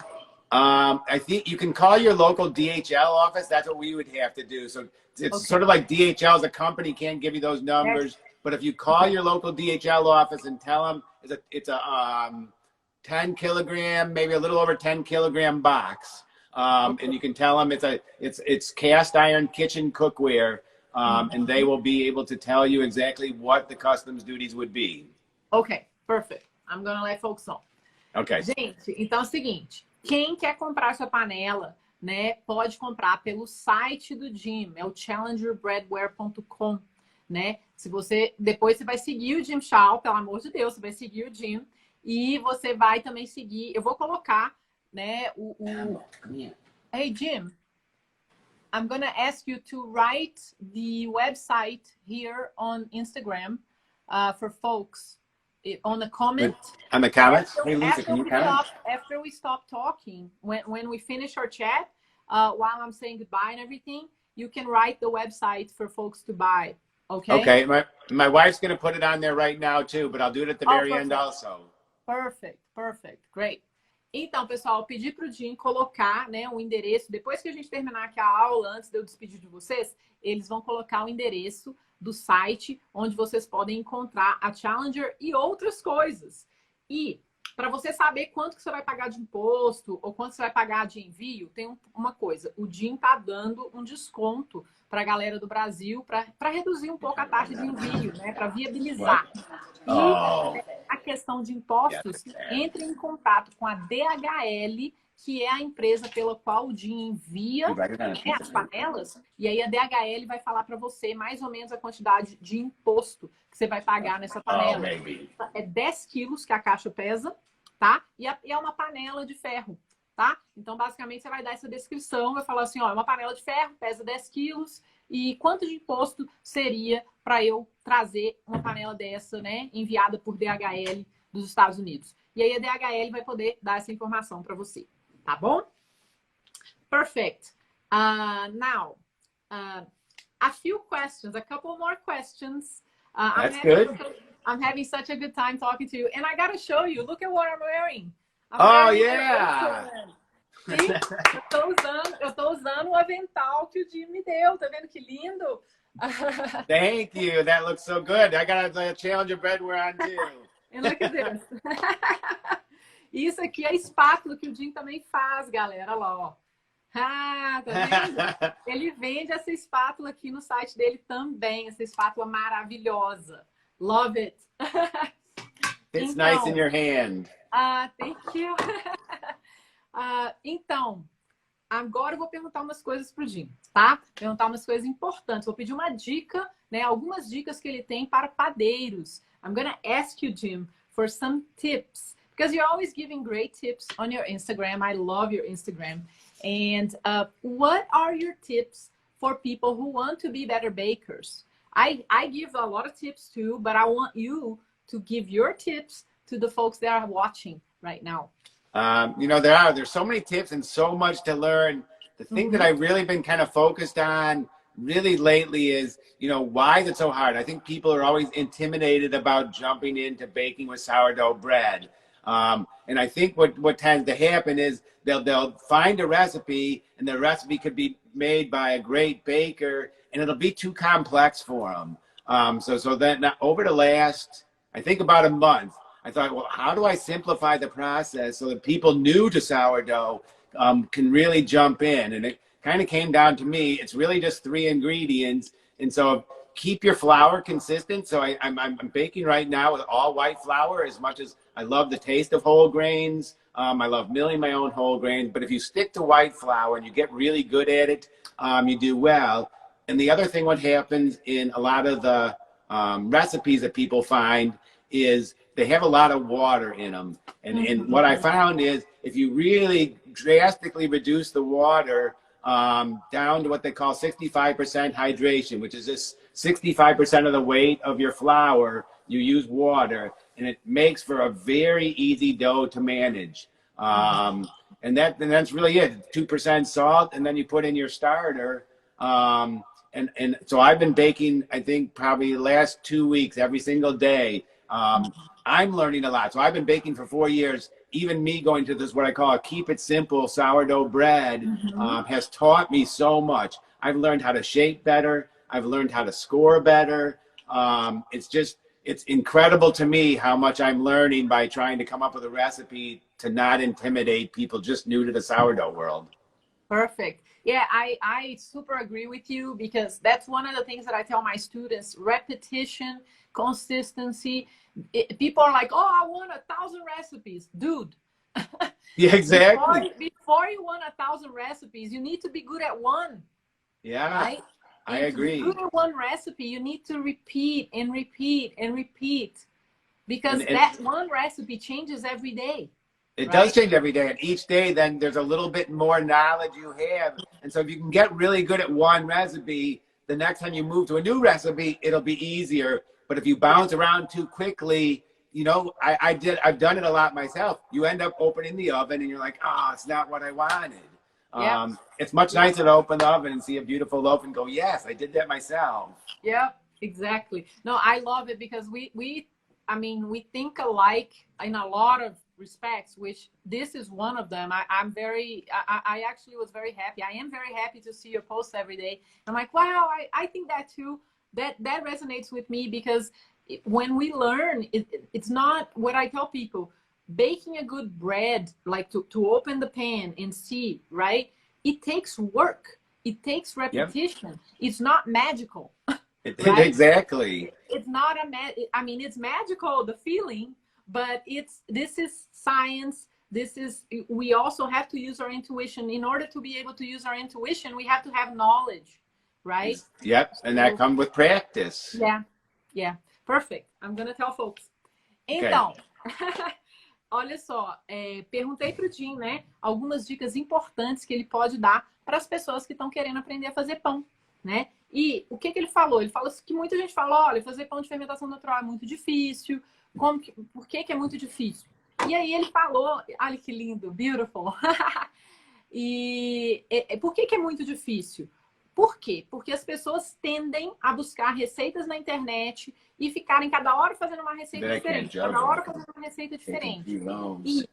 I think you can call your local DHL office. That's what we would have to do. So it's Okay. sort of like DHL as a company can't give you those numbers. Yes. But if you call your local DHL office and tell them it's a 10 kilogram, maybe a little over 10 kilogram box, and you can tell them it's cast iron kitchen cookware. And they will be able to tell you exactly what the customs duties would be. Okay, perfect. I'm gonna let folks know. Okay. Gente, então é o seguinte, quem quer comprar sua panela, né, pode comprar pelo site do Jim, é o challengerbreadware.com, né? Depois você vai seguir o Jim Shaw, pelo amor de Deus, você vai seguir o Jim e você vai também seguir, eu vou colocar, né, Hey Jim, I'm going to ask you to write the website here on Instagram for folks on the comment. On the comments? After, Hey, Lisa, can you comment? After we stop talking, when we finish our chat, while I'm saying goodbye and everything, you can write the website for folks to buy. Okay? Okay. My wife's going to put it on there right now, too, but I'll do it at the very end also. Perfect. Great. Então, pessoal, pedi para o Jim colocar, né, o endereço. Depois que a gente terminar aqui a aula, antes de eu despedir de vocês, eles vão colocar o endereço do site onde vocês podem encontrar a Challenger e outras coisas. E para você saber quanto que você vai pagar de imposto ou quanto você vai pagar de envio, tem uma coisa. O Jim está dando um desconto para a galera do Brasil para reduzir um pouco a taxa de envio, né, para viabilizar. E a questão de impostos, entre em contato com a DHL, que é a empresa pela qual o Jim envia, né, as panelas, e aí a DHL vai falar para você mais ou menos a quantidade de imposto que você vai pagar nessa panela. É 10 quilos que a caixa pesa, tá? E é uma panela de ferro, tá? Então, basicamente, você vai dar essa descrição, vai falar assim, ó, é uma panela de ferro, pesa 10 quilos, e quanto de imposto seria para eu trazer uma panela dessa, né, enviada por DHL dos Estados Unidos. E aí a DHL vai poder dar essa informação para você, tá bom? Perfect. Now, a few questions, a couple more questions. That's good. I'm having such a good time talking to you. And I got to show you, look at what I'm wearing. Yeah! Sim, eu tô usando o avental que o Jim me deu. Tá vendo que lindo? Thank you. That looks so good. I got a Challenger breadware on too. And look at this. Isso aqui é a espátula que o Jim também faz, galera. Olha lá, ó. Tá vendo? Ele vende essa espátula aqui no site dele também. Essa espátula maravilhosa. Love it. It's então, nice in your hand. Thank you. Então, agora eu vou perguntar umas coisas pro Jim, tá? Perguntar umas coisas importantes. Vou pedir uma dica, né? Algumas dicas que ele tem para padeiros. I'm gonna ask you, Jim, for some tips. Because you're always giving great tips on your Instagram. I love your Instagram. And what are your tips for people who want to be better bakers? I give a lot of tips too, but I want you to give your tips to the folks that are watching right now. You know, there's so many tips and so much to learn. The thing that I've really been kind of focused on really lately is, you know, why is it so hard? I think people are always intimidated about jumping into baking with sourdough bread. And I think what tends to happen is they'll find a recipe, and the recipe could be made by a great baker, and it'll be too complex for them. So then over the last, I think about a month, I thought, well, how do I simplify the process so that people new to sourdough can really jump in? And it kind of came down to me. It's really just 3 ingredients. And so keep your flour consistent. So I'm baking right now with all white flour, as much as I love the taste of whole grains. I love milling my own whole grains. But if you stick to white flour and you get really good at it, you do well. And the other thing, what happens in a lot of the recipes that people find is they have a lot of water in them. And what I found is if you really drastically reduce the water down to what they call 65% hydration, which is just 65% of the weight of your flour, you use water, and it makes for a very easy dough to manage. And that's really it. 2% salt, and then you put in your starter. And so I've been baking, I think, probably the last 2 weeks, every single day. I'm learning a lot. So I've been baking for 4 years. Even me going to this, what I call a keep it simple sourdough bread, has taught me so much. I've learned how to shape better. I've learned how to score better. It's incredible to me how much I'm learning by trying to come up with a recipe to not intimidate people just new to the sourdough world. Perfect. Yeah, I super agree with you, because that's one of the things that I tell my students: repetition, consistency. People are like, oh, I want 1,000 recipes. Dude. Yeah, exactly. Before you want 1,000 recipes, you need to be good at one. Yeah, right? I agree. To be good at one recipe, you need to repeat and repeat and repeat, because that one recipe changes every day. It does change every day, and each day then there's a little bit more knowledge you have. And so if you can get really good at one recipe, the next time you move to a new recipe, it'll be easier. But if you bounce around too quickly, you know, I've done it a lot myself. You end up opening the oven and you're like, oh, it's not what I wanted. It's much nicer to open the oven and see a beautiful loaf and go, yes, I did that myself. Yeah, exactly. No, I love it, because we think alike in a lot of respects, which this is one of them. I actually was very happy. I am very happy to see your posts every day. I'm like, wow, I think that too. That resonates with me, because when we learn, it's not what I tell people. Baking a good bread, like to open the pan and see, right? It takes work. It takes repetition. Yep. It's not magical. Right? Exactly. It's not it's magical, the feeling, but this is science. We also have to use our intuition. In order to be able to use our intuition, we have to have knowledge, right? Yep, and that comes with practice. Yeah, perfect. I'm gonna tell folks. Então, olha só, perguntei pro Jim, né, algumas dicas importantes que ele pode dar para as pessoas que estão querendo aprender a fazer pão, né? E o que ele falou? Ele falou que muita gente fala, olha, fazer pão de fermentação natural é muito difícil. Por que é muito difícil? E aí ele falou, olha que lindo, beautiful. E por que é muito difícil? Por quê? Porque as pessoas tendem a buscar receitas na internet e ficarem cada hora fazendo uma receita diferente. Cada hora fazendo uma receita diferente. E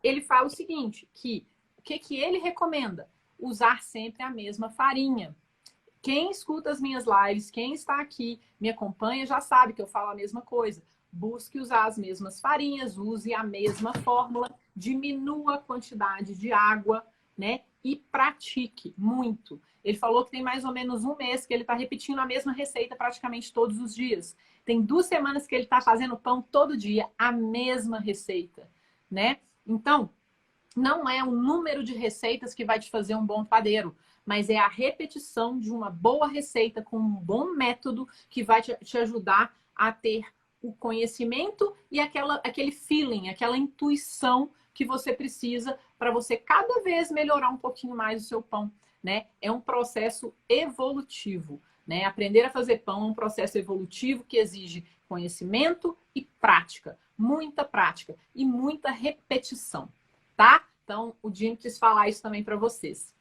ele fala o seguinte, que o que ele recomenda? Usar sempre a mesma farinha. Quem escuta as minhas lives, quem está aqui, me acompanha, já sabe que eu falo a mesma coisa. Busque usar as mesmas farinhas, use a mesma fórmula, diminua a quantidade de água, né? E pratique muito. Ele falou que tem mais ou menos um mês que ele está repetindo a mesma receita praticamente todos os dias. Tem 2 semanas que ele está fazendo pão todo dia, a mesma receita, né? Então, não é o número de receitas que vai te fazer um bom padeiro, mas é a repetição de uma boa receita com um bom método que vai te ajudar a ter o conhecimento e aquele feeling, aquela intuição que você precisa para você cada vez melhorar um pouquinho mais o seu pão, né? É um processo evolutivo, né? Aprender a fazer pão é um processo evolutivo que exige conhecimento e prática, muita prática e muita repetição, tá? Então, o Jim quis falar isso também para vocês.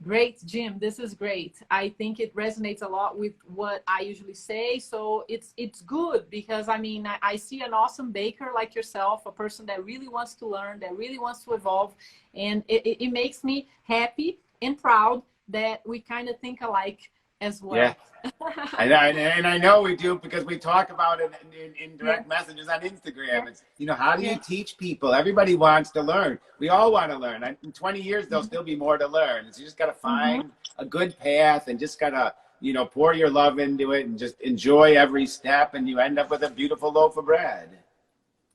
Great, Jim. This is great. I think it resonates a lot with what I usually say. So it's good because, I mean, I see an awesome baker like yourself, a person that really wants to learn, that really wants to evolve. And it makes me happy and proud that we kind of think alike as well. Yeah. And I know we do because we talk about it in direct messages on Instagram. It's, you know, how do you teach people? Everybody wants to learn. We all want to learn. In 20 years, there'll still be more to learn. So you just got to find a good path and just got to, you know, pour your love into it and just enjoy every step. And you end up with a beautiful loaf of bread.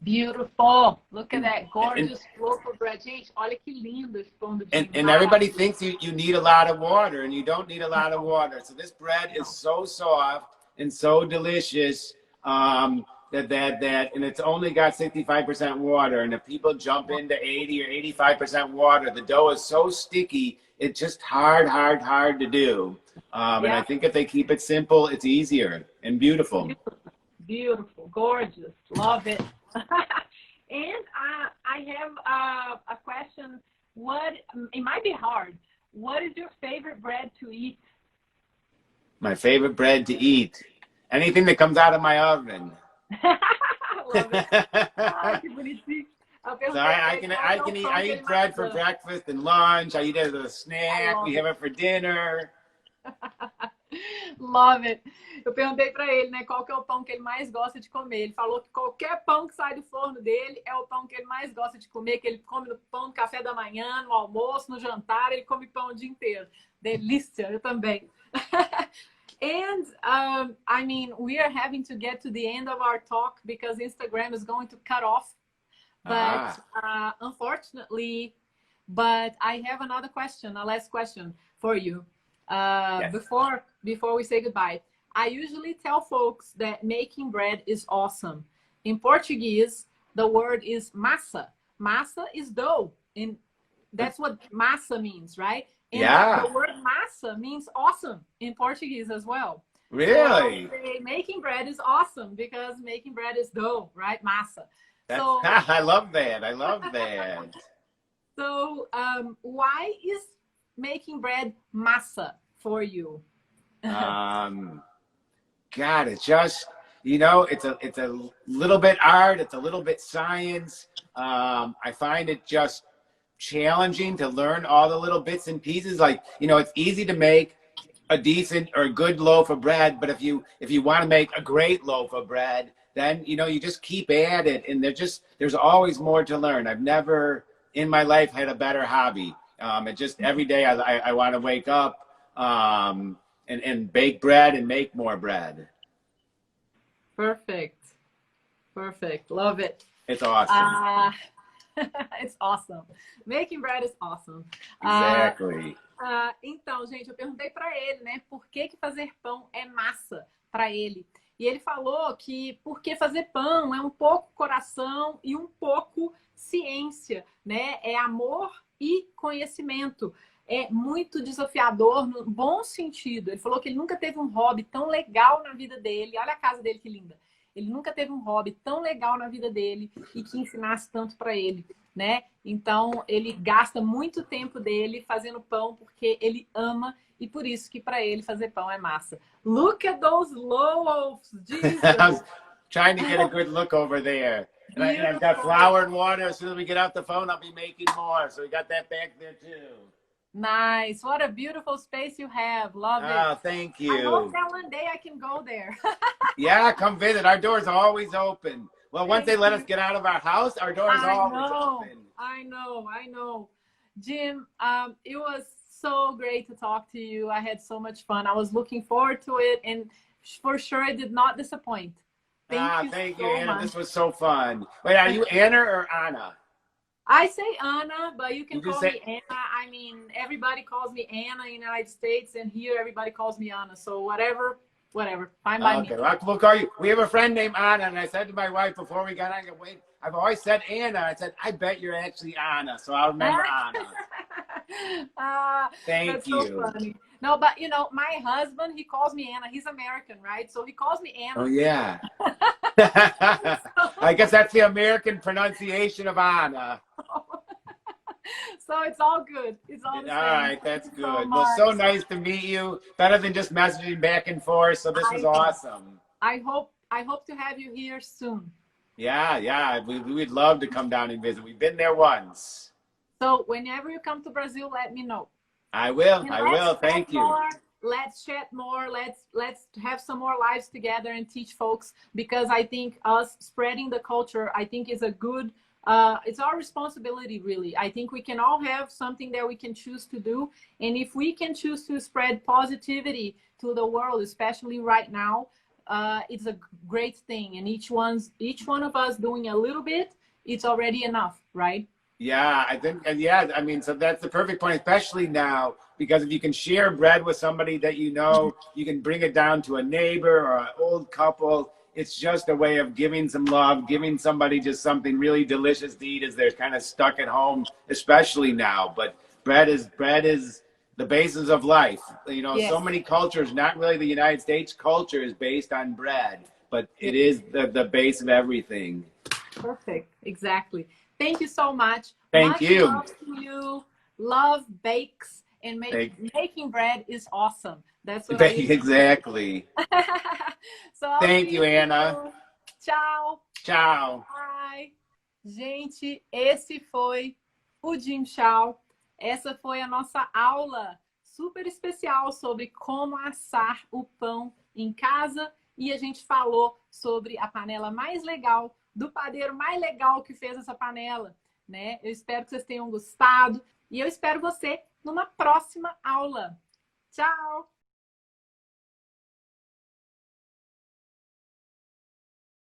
Beautiful. Look at that gorgeous loaf of bread. Gente, olha que lindo esse pão do Jim. And everybody thinks you need a lot of water, and you don't need a lot of water. So this bread is so soft and so delicious and it's only got 65% water. And if people jump into 80 or 85% water, the dough is so sticky, it's just hard to do. And I think if they keep it simple, it's easier and beautiful. Beautiful, gorgeous, love it. And I have a question. It might be hard. What is your favorite bread to eat? My favorite bread to eat? Anything that comes out of my oven. Love it. Ai, que bonitinho. So I eat bread for breakfast and lunch. I eat it as a snack. We have it for dinner. Love it. Eu perguntei para ele, né, qual que é o pão que ele mais gosta de comer. Ele falou que qualquer pão que sai do forno dele é o pão que ele mais gosta de comer, que ele come no pão no café da manhã, no almoço, no jantar, ele come pão o dia inteiro. Delícia, eu também. And I mean, we are having to get to the end of our talk because Instagram is going to cut off. But unfortunately, but I have another question, a last question for you. Yes. Before we say goodbye, I usually tell folks that making bread is awesome. In Portuguese, the word is massa. Massa is dough, and that's what massa means, right? And the word massa means awesome in Portuguese as well. Really? So making bread is awesome because making bread is dough, right? Massa. So I love that. I love that. So why is making bread massa for you? God, it's just, you know, it's a little bit art, it's a little bit science. I find it just challenging to learn all the little bits and pieces. Like, you know, it's easy to make a decent or good loaf of bread, but if you want to make a great loaf of bread, then, you know, you just keep at it, and there's always more to learn. I've never in my life had a better hobby. It just every day I want to wake up and bake bread and make more bread. Perfect. Love it. It's awesome. It's awesome. Making bread is awesome. Exactly. Então, gente, eu perguntei para ele, né, por que fazer pão é massa para ele. E ele falou que porque fazer pão é um pouco coração e um pouco ciência, né? É amor e conhecimento. É muito desafiador no bom sentido. Ele falou que ele nunca teve um hobby tão legal na vida dele. Olha a casa dele, que linda. Ele nunca teve um hobby tão legal na vida dele e que ensinasse tanto para ele, né? Então, ele gasta muito tempo dele fazendo pão porque ele ama e por isso que para ele fazer pão é massa. Look at those loaves, Jesus! I'm trying to get a good look over there. And I've got flour and water. As soon as we get off the phone, I'll be making more. So we got that back there too. Nice. What a beautiful space you have. Love it. Oh, thank you. I hope that one day I can go there. Yeah, come visit. Our door's always open. Well, once they let us get out of our house, our door is always open. I know. Jim, it was so great to talk to you. I had so much fun. I was looking forward to it, and for sure it did not disappoint. Thank you so Anna. Much. This was so fun. Wait, are you Anna or Anna? I say Anna, but you can You just call say, me Anna. I mean, everybody calls me Anna in the United States, and here everybody calls me Anna. So whatever, whatever, fine by me. okay, well, we'll call you. We have a friend named Anna, and I said to my wife before we got on, I go, wait, I've always said Anna. I said, I bet you're actually Anna, so I'll remember Anna. Thank That's so you. funny. No, but you know, my husband, he calls me Anna. He's American, right? So he calls me Anna. Oh, yeah. I guess that's the American pronunciation of Anna. So it's all good. It's all the All same. right, that's Thank you so good. Well, so much. nice to meet you. Better than just messaging back and forth. So this was awesome. I hope to have you here soon. Yeah. We'd love to come down and visit. We've been there once. So whenever you come to Brazil, let me know. I will. And I will. Thank you. Let's chat more. Let's have some more lives together and teach folks, because I think us spreading the culture, I think is a good. It's our responsibility, really. I think we can all have something that we can choose to do, and if we can choose to spread positivity to the world, especially right now, it's a great thing. And each one of us doing a little bit, it's already enough, right? Yeah, I think, and yeah, I mean, so that's the perfect point, especially now, because if you can share bread with somebody that you know, you can bring it down to a neighbor or an old couple. It's just a way of giving some love, giving somebody just something really delicious to eat as they're kind of stuck at home, especially now. But bread is the basis of life. You know, Yes. so many cultures, not really the United States culture is based on bread, but it is the base of everything. Perfect. Exactly. Thank you so much. Thank you. Love to you. Love bakes, and making bread is awesome. That's what I Exactly. So Thank you, Anna. soon. Tchau. Tchau. Bye. Gente, esse foi o Jim Chow. Essa foi a nossa aula super especial sobre como assar o pão em casa. E a gente falou sobre a panela mais legal, do padeiro mais legal que fez essa panela, né? Eu espero que vocês tenham gostado e eu espero você numa próxima aula. Tchau!